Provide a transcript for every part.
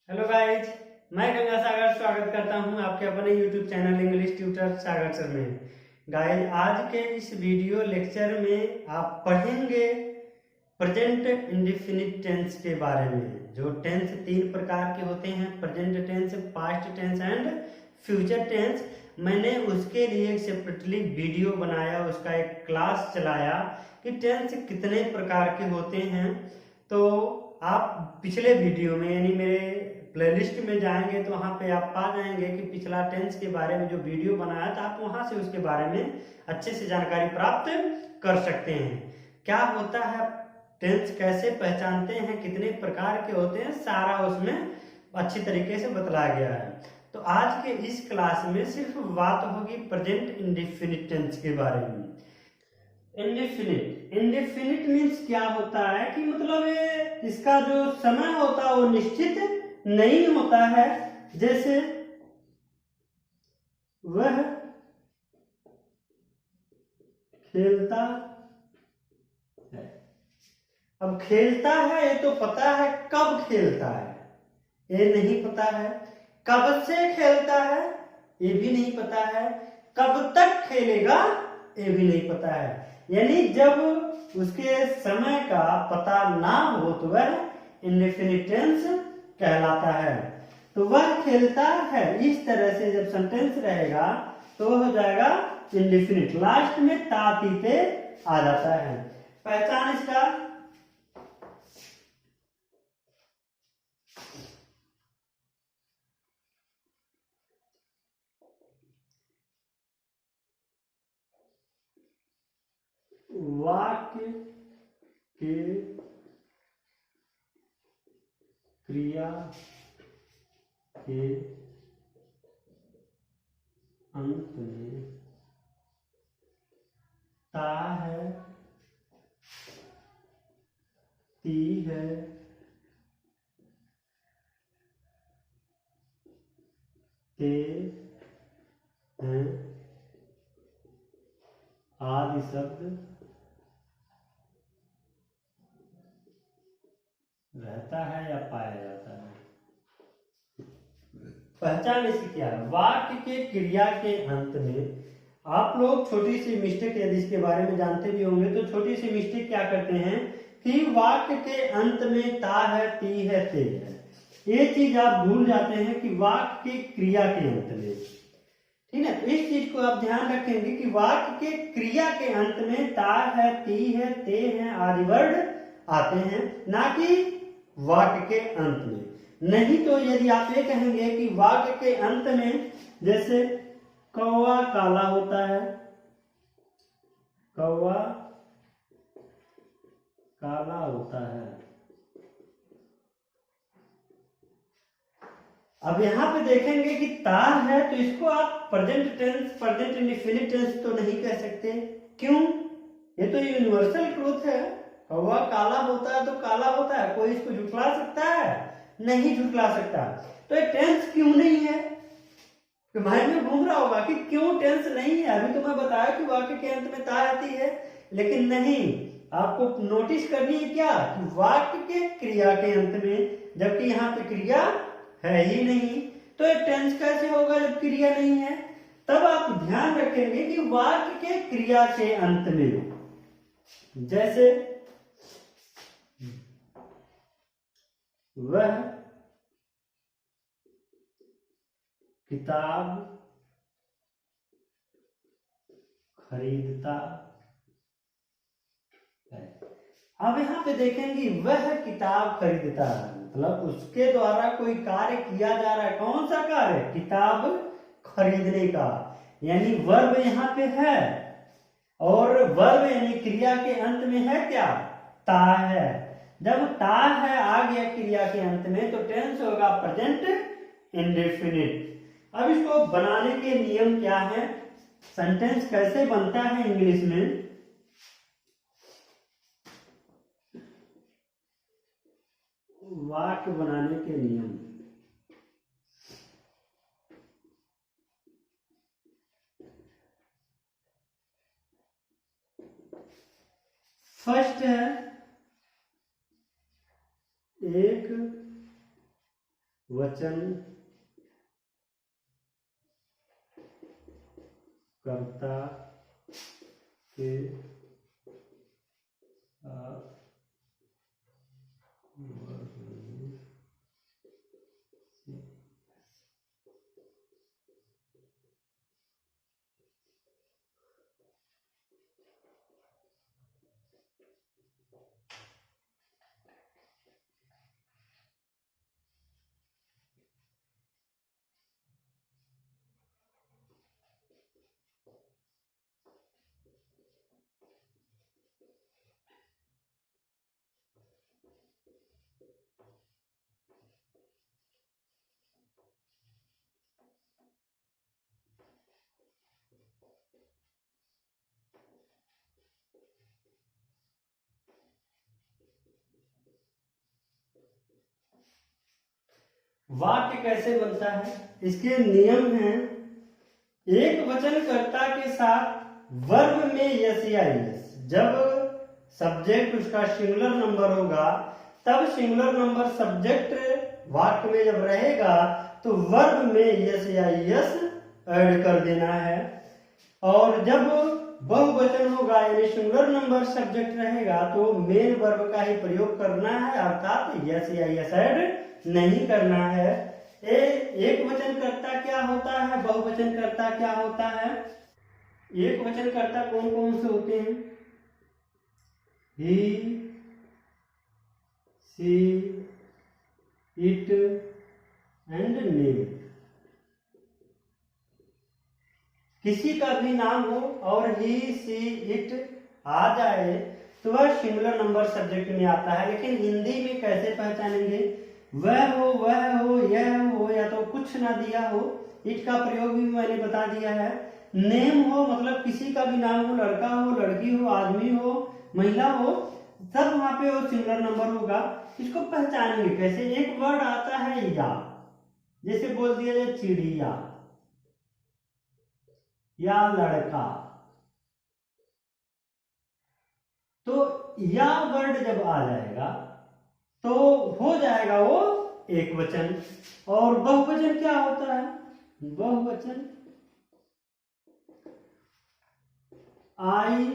Hello guys, मैं गंगा सागर स्वागत करता हूं आपके अपने यूट्यूब चैनल इंग्लिश ट्यूटर सागर सर में। गाइज, आज के इस वीडियो लेक्चर में आप पढ़ेंगे प्रेजेंट इंडेफिनिट टेंस के बारे में। जो टेंस तीन प्रकार के होते हैं, present tense, past tense and future tense. मैंने उसके लिए एक सेपरेटली वीडियो बनाया, उसका एक क्लास चलाया कि टेंस कितने प्रकार के होते हैं। तो आप पिछले वीडियो में यानी मेरे प्लेलिस्ट में जाएंगे तो वहाँ पे आप पा जाएंगे कि पिछला टेंस के बारे में जो वीडियो बनाया था, आप वहाँ से उसके बारे में अच्छे से जानकारी प्राप्त कर सकते हैं। क्या होता है टेंस, कैसे पहचानते हैं, कितने प्रकार के होते हैं, सारा उसमें अच्छी तरीके से बतलाया गया है। तो आज के इस क्लास में सिर्फ बात होगी प्रेजेंट इंडेफिनिट टेंस के बारे में। इंडेफिनिट मीन्स क्या होता है कि मतलब इसका जो समय होता है वो निश्चित नहीं होता है। जैसे वह खेलता है। अब खेलता है ये तो पता है, कब खेलता है ये नहीं पता है, कब से खेलता है ये भी नहीं पता है, कब तक खेलेगा ये भी नहीं पता है। यानी जब उसके समय का पता ना हो तो वह इंडेफिनिट टेंस कहलाता है। तो वह खेलता है, इस तरह से जब सेंटेंस रहेगा तो हो जाएगा इंडेफिनिट। लास्ट में ता तीते आ जाता है। पहचान इसका, वाक्य के क्रिया के अंत में ता है, ती है, ते हैं आदि शब्द रहता है या पाया जाता है। पहचान इसकी क्या है? वाक्य के क्रिया के अंत में आप लोग छोटी सी मिस्टेक, यदि इसके बारे में जानते भी होंगे तो छोटी सी मिस्टेक क्या करते हैं कि वाक्य के अंत में ता है, ती है, ते है, ये चीज आप भूल जाते हैं कि वाक्य के क्रिया के अंत में। ठीक है, तो इस चीज को आप ध्यान रखेंगे कि वाक्य के क्रिया के अंत में ता है, ती है, ते हैं आदि वर्ड आते हैं, ना कि वाक्य के अंत में। नहीं तो यदि आप ये कहेंगे कि वाक्य के अंत में, जैसे कौवा काला होता है, कौवा काला होता है। अब यहां पे देखेंगे कि ता है तो इसको आप present tense, present indefinite tense तो नहीं कह सकते। क्यों? ये तो यूनिवर्सल ट्रूथ है। कौवा काला होता है तो काला होता है, कोई इसको झुठला सकता है? नहीं झुठला सकता। तो ये टेंस क्यों नहीं है? तो माइंड में घूम रहा होगा कि क्यों टेंस नहीं है। अभी तो मैं बताया कि वाक्य के अंत में ता आती है, लेकिन नहीं, आपको नोटिस करनी है क्या कि वाक्य के क्रिया के अंत में, जबकि यहाँ पे क्रिया है ही नहीं, तो ये टेंस कैसे होगा जब क्रिया नहीं है? तब आप ध्यान रखेंगे कि वाक्य के क्रिया के अंत में, जैसे वह किताब खरीदता है। अब यहाँ पे देखेंगे वह किताब खरीदता है, मतलब उसके द्वारा कोई कार्य किया जा रहा है। कौन सा कार्य? किताब खरीदने का। यानी वर्ब यहाँ पे है, और वर्ब यानी क्रिया के अंत में है क्या? ता है। जब ता है आ गया क्रिया के अंत में तो टेंस होगा प्रेजेंट इंडेफिनिट। अब इसको बनाने के नियम क्या है, सेंटेंस कैसे बनता है इंग्लिश में, वाक्य बनाने के नियम। फर्स्ट है एक वचन कर्ता के वाक्य कैसे बनता है, इसके नियम हैं। एक वचनकर्ता के साथ वर्ब में यस या यस, जब सब्जेक्ट उसका सिंगुलर नंबर होगा तब सिंगुलर नंबर सब्जेक्ट वाक्य में जब रहेगा तो वर्ब में यस या यस ऐड कर देना है। और जब बहुवचन होगा यानी सिंगुलर नंबर सब्जेक्ट रहेगा तो मेन वर्ब का ही प्रयोग करना है, अर्थात यस या यस ऐड नहीं करना है। एक वचनकर्ता क्या होता है, बहुवचनकर्ता क्या होता है। एक वचनकर्ता कौन कौन से होते हैं, ही, सी, इट एंड नेम। किसी का भी नाम हो और ही, सी, इट आ जाए तो वह सिंगुलर नंबर सब्जेक्ट में आता है। लेकिन हिंदी में कैसे पहचानेंगे, वह हो, यह हो, या तो कुछ ना दिया हो, इट का प्रयोग भी मैंने बता दिया है। नेम हो मतलब किसी का भी नाम हो, लड़का हो, लड़की हो, आदमी हो, महिला हो, तब वहां पे वो सिंगुलर नंबर होगा। इसको पहचानेंगे कैसे, एक वर्ड आता है या, जैसे बोल दिया जाए चिड़िया या लड़का, तो या वर्ड जब आ जाएगा तो हो जाएगा वो एक वचन। और बहुवचन क्या होता है, बहुवचन आई,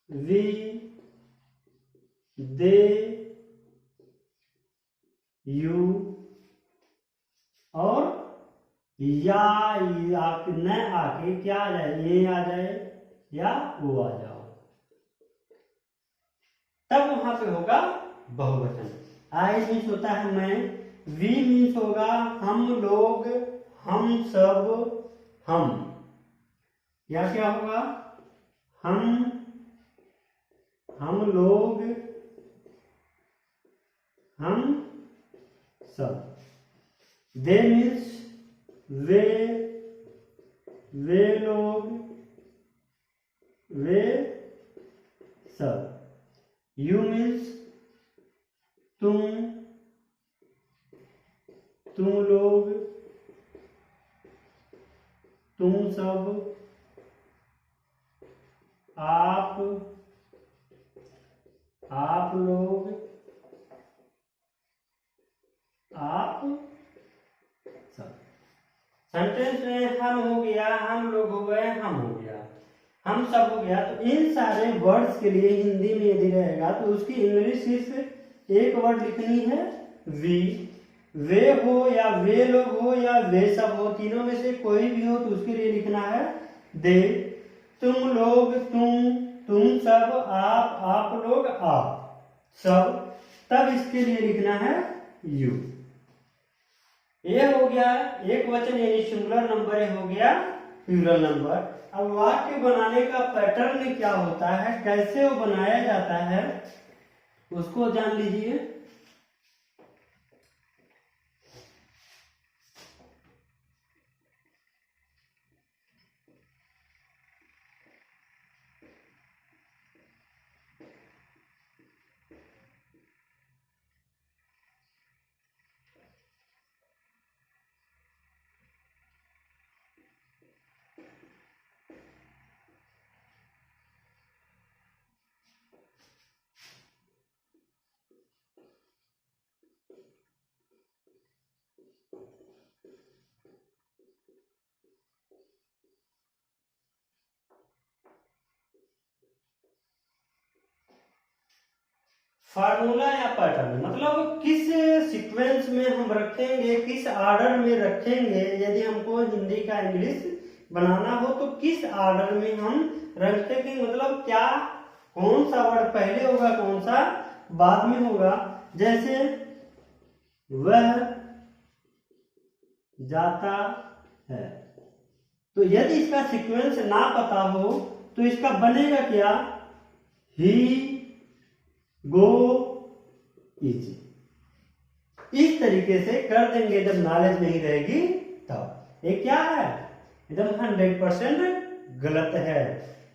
वी, दे, यू और या न आके क्या आ जाए, ये आ जाए या वो आ जाओ, तब वहां पे होगा बहुवचन। आई मीन्स होता है मैं, वी मीन्स होगा हम लोग, हम सब, हम, या क्या होगा हम लोग, हम सब। दे मीन्स वे लोग, वे सब। यू मीन्स तुम लोग, तुम सब, आप लोग, आप सब। सेंटेंस में हम हो गया, हम लोग हो गए, हम हो गया, हम सब हो गया। तो इन सारे वर्ड्स के लिए हिंदी में यदि रहेगा तो उसकी इंग्लिश सिर्फ एक वर्ड लिखनी है, वी। वे हो या वे लोग हो या वे सब हो, तीनों में से कोई भी हो तो उसके लिए लिखना है दे। तुम लोग, तुम सब, आप लोग, आप सब, तब इसके लिए लिखना है यू। ये हो गया एक वचन यानी सिंगुलर नंबर, ये हो गया प्लूरल नंबर। अब वाक्य बनाने का पैटर्न क्या होता है, कैसे वो बनाया जाता है, उसको जान लीजिए। फार्मूला या पैटर्न मतलब किस सीक्वेंस में हम रखेंगे, किस ऑर्डर में रखेंगे। यदि हमको हिंदी का इंग्लिश बनाना हो तो किस ऑर्डर में हम रखते हैं, मतलब क्या कौन सा वर्ड पहले होगा, कौन सा बाद में होगा। जैसे वह जाता है, तो यदि इसका सीक्वेंस ना पता हो तो इसका बनेगा क्या, ही गो इज। इस तरीके से कर देंगे जब नॉलेज नहीं रहेगी तब। ये क्या है, एकदम 100% गलत है।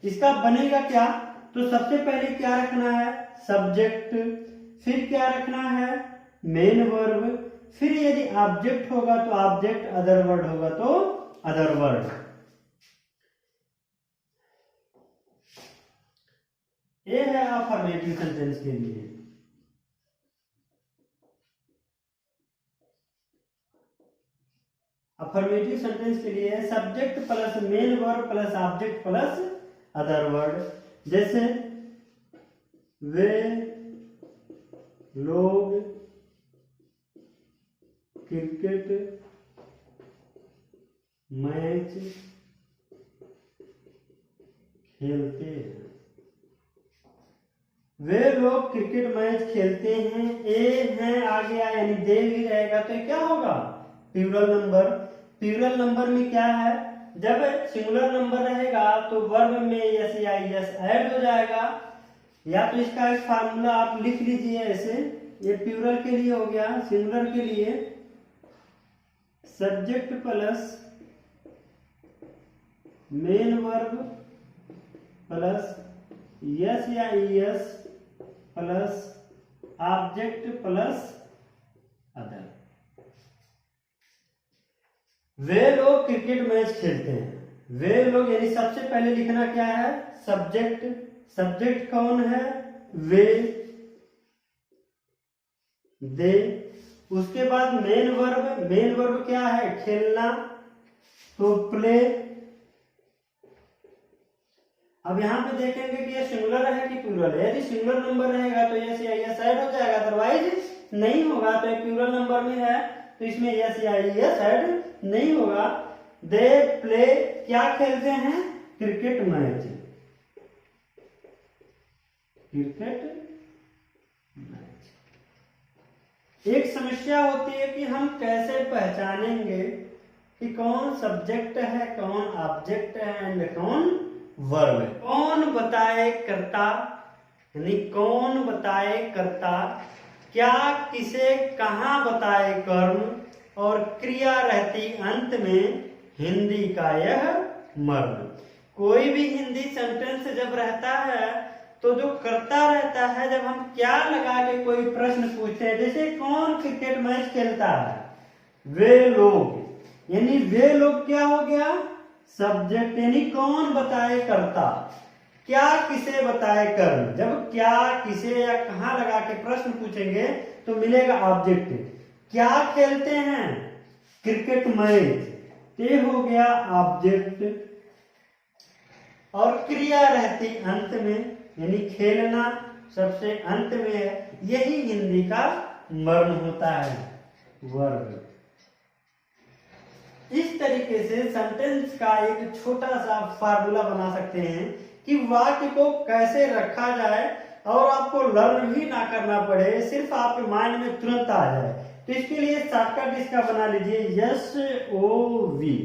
इसका बनेगा क्या, तो सबसे पहले क्या रखना है, सब्जेक्ट, फिर क्या रखना है, मेन वर्ब, फिर यदि ऑब्जेक्ट होगा तो ऑब्जेक्ट, अदर वर्ड होगा तो अदर वर्ड। ये है अफर्मेटिव सेंटेंस के लिए। अफर्मेटिव सेंटेंस के लिए subject plus main verb plus object plus other word. जैसे वे लोग क्रिकेट मैच खेलते हैं। वे लोग क्रिकेट मैच खेलते हैं, ए है आ गया यानी दे भी रहेगा तो क्या होगा, प्लूरल नंबर। प्लूरल नंबर में क्या है, जब सिंगुलर नंबर रहेगा तो वर्ब में यस या यस ऐड हो जाएगा। या तो इसका एक फार्मूला आप लिख लीजिए ऐसे, ये प्लूरल के लिए हो गया, सिंगुलर के लिए subject plus main verb plus es या es plus object plus other. वे लोग क्रिकेट मैच खेलते हैं, वे लोग यानी सबसे पहले लिखना क्या है, सब्जेक्ट। सब्जेक्ट कौन है, वे, दे। उसके बाद मेन वर्ब, मेन वर्ब क्या है, खेलना, तो प्ले। अब यहाँ पे देखेंगे कि ये सिंगुलर है कि प्लूरल है। यदि सिंगुलर नंबर रहेगा तो यस या यस ऐड हो जाएगा, अदरवाइज नहीं होगा। तो एक प्लूरल नंबर में है तो इसमें यस या यस ऐड नहीं होगा। दे प्ले, क्या खेलते हैं, क्रिकेट मैच, क्रिकेट मैच। एक समस्या होती है कि हम कैसे पहचानेंगे कि कौन सब्जेक्ट है, कौन ऑब्जेक्ट है एंड कौन वर्ब है। कौन बताए कर्ता, यानी कौन बताए कर्ता, क्या किसे कहां बताए कर्म, और क्रिया रहती अंत में हिंदी का यह मर्म। कोई भी हिंदी सेंटेंस जब रहता है तो जो कर्ता रहता है, जब हम क्या लगा के कोई प्रश्न पूछते हैं, जैसे कौन क्रिकेट मैच खेलता है, वे लोग, यानी वे लोग क्या हो गया, सब्जेक्ट, यानी कौन बताए कर्ता, क्या किसे बताए कर्म। जब क्या किसे या कहां लगा के प्रश्न पूछेंगे तो मिलेगा ऑब्जेक्ट। क्या खेलते हैं, क्रिकेट मैच, ये हो गया ऑब्जेक्ट। और क्रिया रहती अंत में, यानी खेलना सबसे अंत में है, यही हिंदी का मर्म होता है, वर्ब। इस तरीके से सेंटेंस का एक छोटा सा फार्मूला बना सकते हैं कि वाक्य को कैसे रखा जाए और आपको लर्न भी ना करना पड़े, सिर्फ आपके माइंड में तुरंत आ जाए। तो इसके लिए शॉर्टकट इसका बना लीजिए, S O V,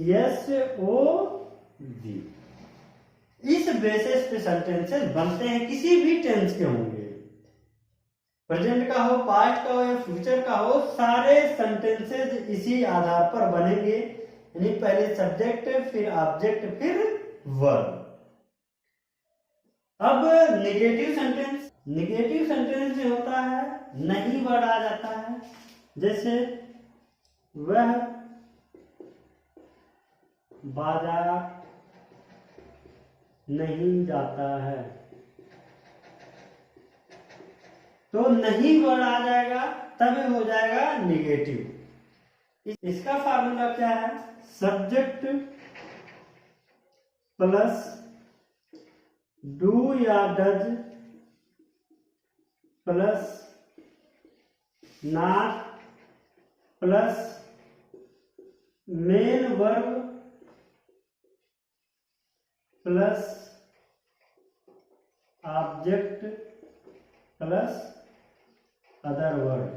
S O V. इस बेसिस पे सेंटेंसेस बनते हैं, किसी भी टेंस के होंगे, प्रेजेंट का हो, पास्ट का हो या फ्यूचर का हो, सारे सेंटेंसेस इसी आधार पर बनेंगे। यानी पहले सब्जेक्ट, फिर ऑब्जेक्ट, फिर वर्ब। अब नेगेटिव सेंटेंस, नेगेटिव सेंटेंस में होता है नहीं वर्ड आ जाता है। जैसे वह बाजार नहीं जाता है, तो नहीं वर्ड आ जाएगा, तब हो जाएगा नेगेटिव। इसका फार्मूला क्या है, सब्जेक्ट प्लस डू या does plus not plus main verb plus object plus other word.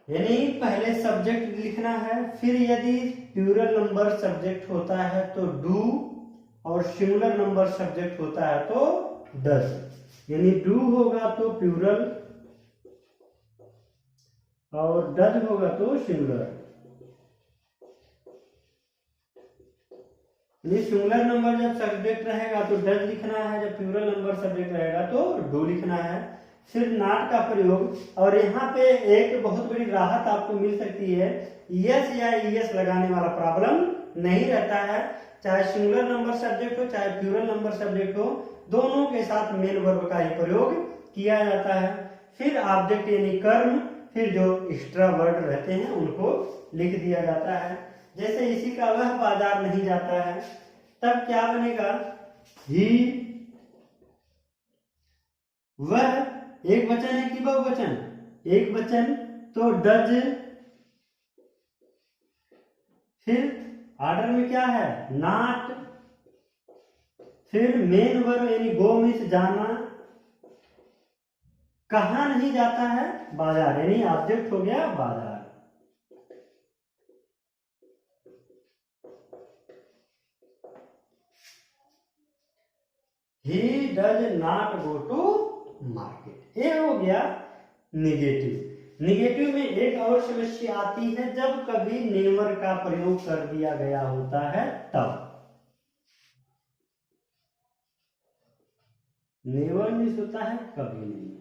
यानी पहले सब्जेक्ट लिखना है, फिर यदि प्लूरल नंबर सब्जेक्ट होता है तो डू, और सिंगुलर नंबर सब्जेक्ट होता है तो डज। यानी डू होगा तो प्लूरल और डज होगा तो सिंगुलर। सिंगुलर नंबर जब सब्जेक्ट रहेगा तो डज लिखना है, जब प्लूरल नंबर सब्जेक्ट रहेगा तो डू लिखना है। फिर नॉट का प्रयोग, और यहाँ पे एक बहुत बड़ी राहत आपको मिल सकती है, यस या ईएस लगाने वाला प्रॉब्लम नहीं रहता है। चाहे सिंगुलर नंबर सब्जेक्ट हो चाहे प्लूरल नंबर सब्जेक्ट हो, दोनों के साथ मेन वर्ब का ही प्रयोग किया जाता है। फिर ऑब्जेक्ट यानी कर्म, फिर जो एक्स्ट्रा वर्ड रहते हैं उनको लिख दिया जाता है। जैसे इसी का वह बाजार नहीं जाता है, तब क्या बनेगा, ही वह एक वचन है कि बहुवचन, एक वचन, तो डज। फिर ऑर्डर में क्या है, नॉट, फिर मेन वर्ब यानी गो मीन्स जाना, कहां नहीं जाता है, बाजार, यानी ऑब्जेक्ट हो गया बाजार। He does not go to market। ये हो गया निगेटिव। निगेटिव में एक और समस्या आती है, जब कभी नेवर का प्रयोग कर दिया गया होता है तब। नेवर मीन्स होता है कभी नहीं।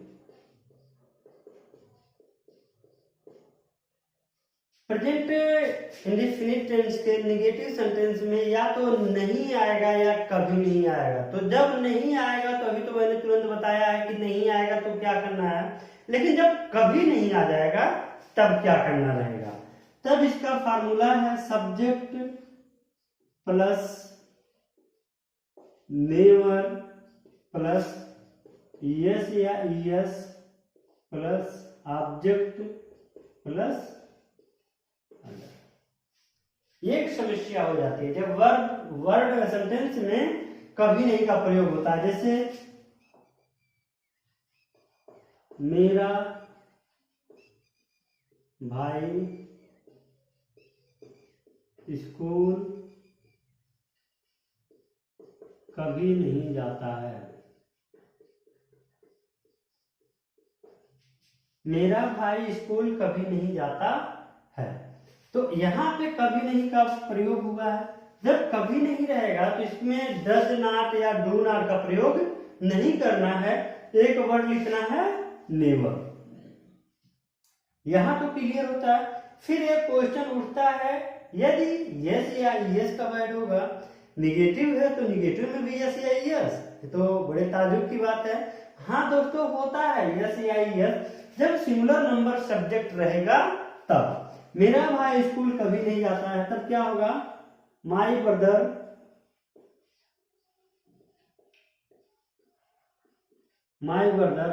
प्रेजेंट इंडेफिनिट टेंस के निगेटिव सेंटेंस में या तो नहीं आएगा या कभी नहीं आएगा। तो जब नहीं आएगा तो अभी तो मैंने तुरंत बताया है कि नहीं आएगा तो क्या करना है, लेकिन जब कभी नहीं आ जाएगा तब क्या करना रहेगा। तब इसका फार्मूला है subject plus never plus es या ईएस प्लस ऑब्जेक्ट प्लस। एक समस्या हो जाती है जब वर्ड सेंटेंस में कभी नहीं का प्रयोग होता है। जैसे मेरा भाई स्कूल कभी नहीं जाता है। मेरा भाई स्कूल कभी नहीं जाता है। तो यहाँ पे कभी नहीं का प्रयोग हुआ है। जब कभी नहीं रहेगा तो इसमें डज नॉट या डू नॉट का प्रयोग नहीं करना है, एक वर्ड लिखना है नेवर। यहां तो क्लियर होता है। फिर एक क्वेश्चन उठता है, यदि यस या यस का वर्ड होगा, निगेटिव है तो निगेटिव में भी यस या यस, ये तो बड़े ताजुब की बात है। हाँ दोस्तों, होता है यस या यस जब सिंगुलर नंबर सब्जेक्ट रहेगा तब। मेरा भाई स्कूल कभी नहीं जाता है, तब क्या होगा, माई ब्रदर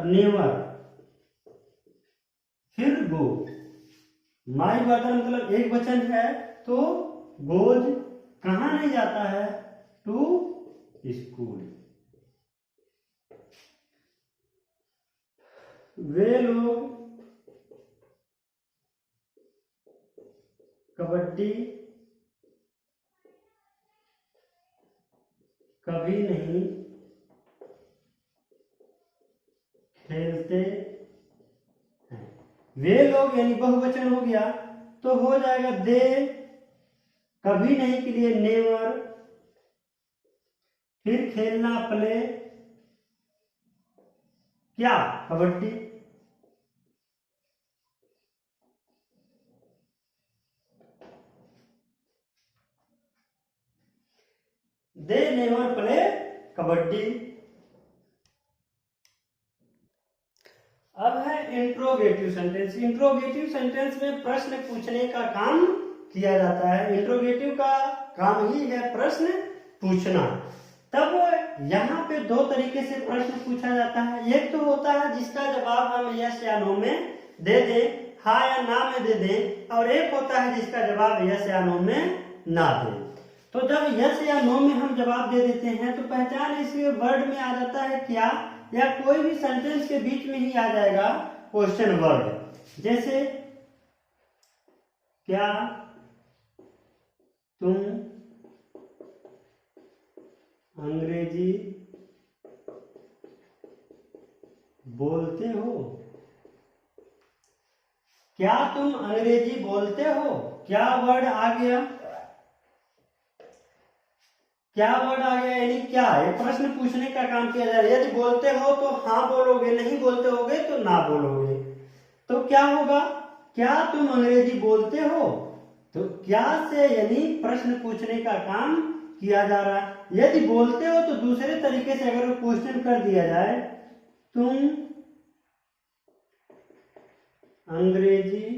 नेवर, फिर गो। माई ब्रदर मतलब एक वचन है तो गोज कहां नहीं जाता है, टू स्कूल। वे लोग कबड्डी कभी नहीं खेलते हैं। वे लोग यानी बहुवचन हो गया तो हो जाएगा दे, कभी नहीं के लिए नेवर, फिर खेलना प्ले, क्या, kabaddi. They never play kabaddi. अब है इंट्रोगेटिव सेंटेंस। इंट्रोगेटिव सेंटेंस में प्रश्न पूछने का काम किया जाता है। इंट्रोगेटिव का काम ही है प्रश्न पूछना। तब यहाँ पे दो तरीके से प्रश्न पूछा जाता है। एक तो होता है जिसका जवाब हम यस या नो में दे दें, हाँ या ना में दे दें, और एक होता है जिसका जवाब यस या नो में ना दें। तो जब यस या नो में हम जवाब दे देते हैं तो पहचान इसके वर्ड में आ जाता है क्या, या कोई भी सेंटेंस के बीच में ही आ जाएगा क्वेश्चन वर्ड। जैसे क्या तुम अंग्रेजी बोलते हो? क्या तुम अंग्रेजी बोलते हो? क्या वर्ड आ गया? क्या वर्ड आ गया यानी क्या, ये प्रश्न पूछने का काम किया जा रहा है। यदि बोलते हो तो हाँ बोलोगे, नहीं बोलते होगे तो ना बोलोगे। तो क्या होगा, क्या तुम अंग्रेजी बोलते हो? तो क्या से यानी प्रश्न पूछने का काम किया जा रहा है। यदि बोलते हो तो दूसरे तरीके से अगर क्वेश्चन कर दिया जाए, तुम अंग्रेजी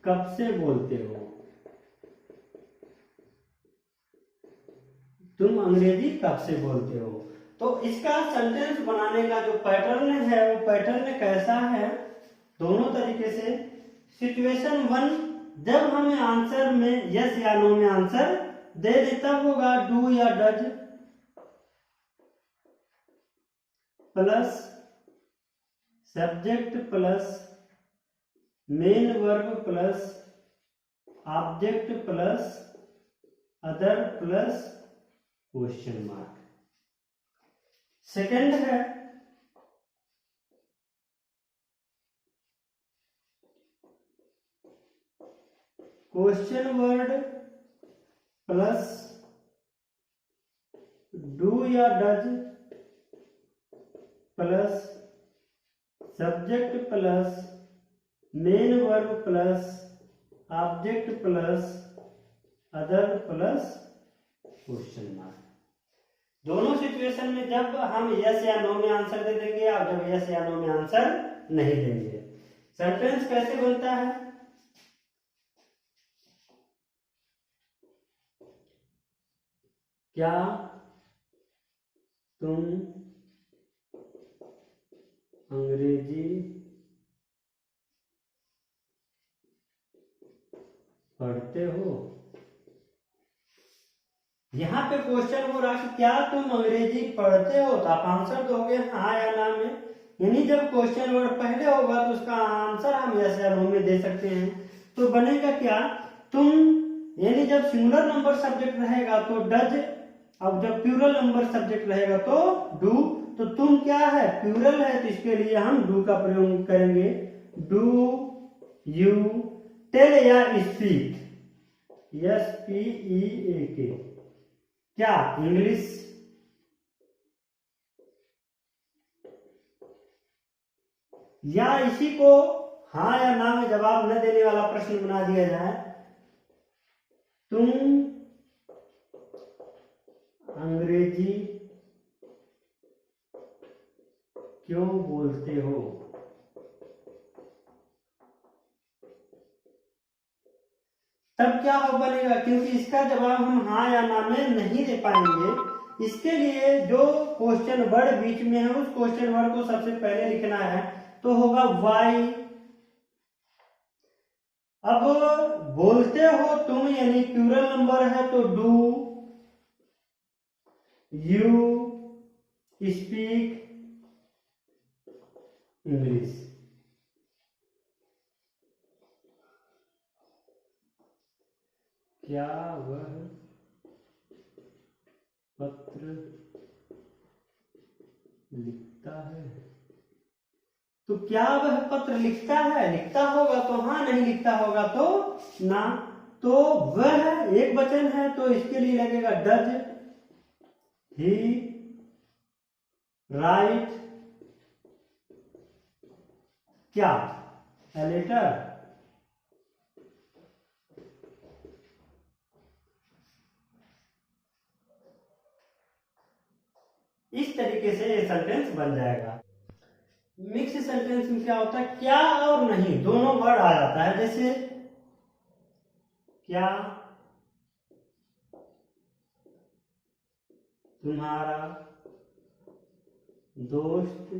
कब से बोलते हो? तुम अंग्रेजी कब से बोलते हो? तो इसका सेंटेंस बनाने का जो पैटर्न है वो पैटर्न कैसा है, दोनों तरीके से। सिचुएशन 1, जब हमें आंसर में यस या नो में आंसर दे दे तब होगा डू या does plus subject plus main verb plus object plus other plus question mark. Second है क्वेश्चन वर्ड प्लस डू या does plus subject plus main verb plus object plus other plus question mark. दोनों situation में जब हम yes या no में answer दे देंगे और जब यस या नो में आंसर नहीं देंगे। सेंटेंस कैसे बनता है, क्या तुम अंग्रेजी पढ़ते हो? यहाँ पे क्वेश्चन हो रहा कि क्या तुम अंग्रेजी पढ़ते हो, तो आप आंसर दोगे हाँ या ना में। यानी जब क्वेश्चन वर्ड पहले होगा तो उसका आंसर हम यस या नो में दे सकते हैं। तो बनेगा क्या, तुम, यानी जब सिंगुलर नंबर सब्जेक्ट रहेगा तो डज, अब जब प्लूरल नंबर सब्जेक्ट रहेगा तो डू। तो तुम क्या है, प्लूरल है, तो इसके लिए हम डू का प्रयोग करेंगे। डू यू टेल या स्पीक, SPEAK, क्या इंग्लिश? या इसी को हाँ या ना में जवाब न देने वाला प्रश्न बना दिया जाए, तुम अंग्रेजी क्यों बोलते हो? तब क्या हो बनेगा, क्योंकि इसका जवाब हम हाँ या ना में नहीं दे पाएंगे। इसके लिए जो क्वेश्चन वर्ड बीच में है उस क्वेश्चन वर्ड को सबसे पहले लिखना है, तो होगा वाई। अब बोलते हो तुम यानी प्लूरल नंबर है तो डू यू स्पीक इंग्लिश। क्या वह पत्र लिखता है? तो क्या वह पत्र लिखता है, लिखता होगा तो हाँ, नहीं लिखता होगा तो ना। तो वह एक वचन है तो इसके लिए लगेगा डज ही राइट क्या ए लेटर। इस तरीके से ये सेंटेंस बन जाएगा। मिक्स सेंटेंस में क्या होता है, क्या और नहीं दोनों वर्ड आ जाता है। जैसे क्या तुम्हारा दोस्त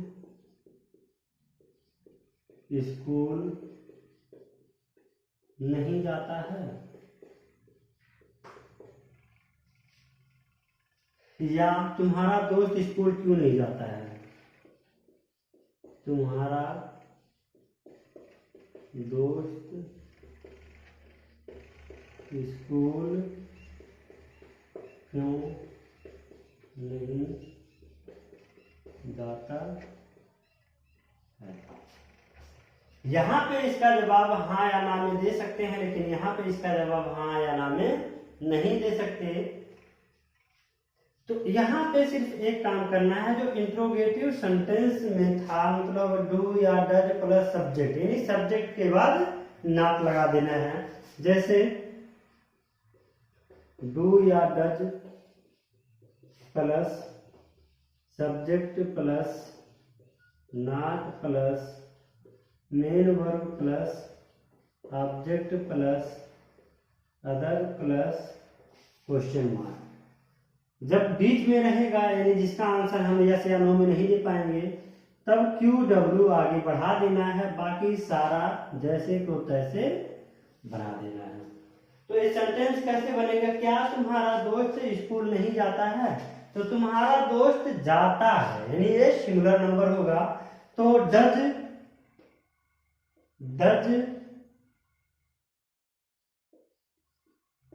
स्कूल नहीं जाता है, या तुम्हारा दोस्त स्कूल क्यों नहीं जाता है। तुम्हारा दोस्त स्कूल क्यों नहीं जाता है। यहाँ पे इसका जवाब हाँ या ना में दे सकते हैं, लेकिन यहाँ पे इसका जवाब हाँ या ना में नहीं दे सकते। तो यहाँ पे सिर्फ एक काम करना है जो इंट्रोगेटिव सेंटेंस में था, मतलब डू या डज प्लस सब्जेक्ट, यानी सब्जेक्ट के बाद नॉट लगा देना है। जैसे डू या does plus subject plus not plus main verb plus object plus other plus question mark. जब बीच में रहेगा, यानी जिसका आंसर हम यस या नो में नहीं दे पाएंगे, तब क्यू डब्ल्यू आगे बढ़ा देना है, बाकी सारा जैसे को तैसे बना देना है। तो ये सेंटेंस कैसे बनेगा, क्या तुम्हारा दोस्त स्कूल नहीं जाता है, तो तुम्हारा दोस्त जाता है, यानी ये सिंगुलर नंबर होगा। तो डज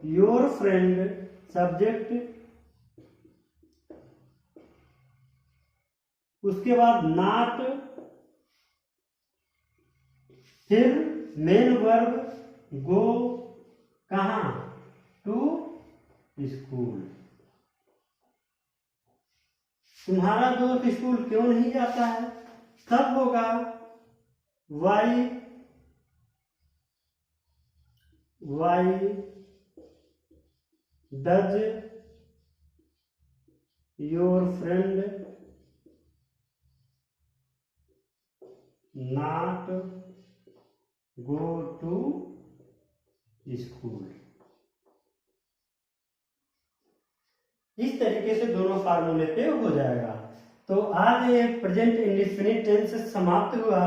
योर फ्रेंड सब्जेक्ट, उसके बाद नॉट, फिर मेन वर्ब गो कहां, टू स्कूल। तुम्हारा दोस्त स्कूल क्यों नहीं जाता है, तब होगा why does your friend not go to school. इस तरीके से दोनों फार्मूले पे हो जाएगा। तो आज ये प्रेजेंट इंडेफिनिट टेंस समाप्त हुआ।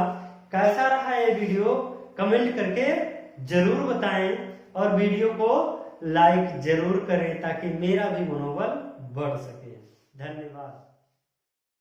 कैसा रहा ये वीडियो कमेंट करके जरूर बताएं, और वीडियो को लाइक जरूर करें ताकि मेरा भी मनोबल बढ़ सके। धन्यवाद।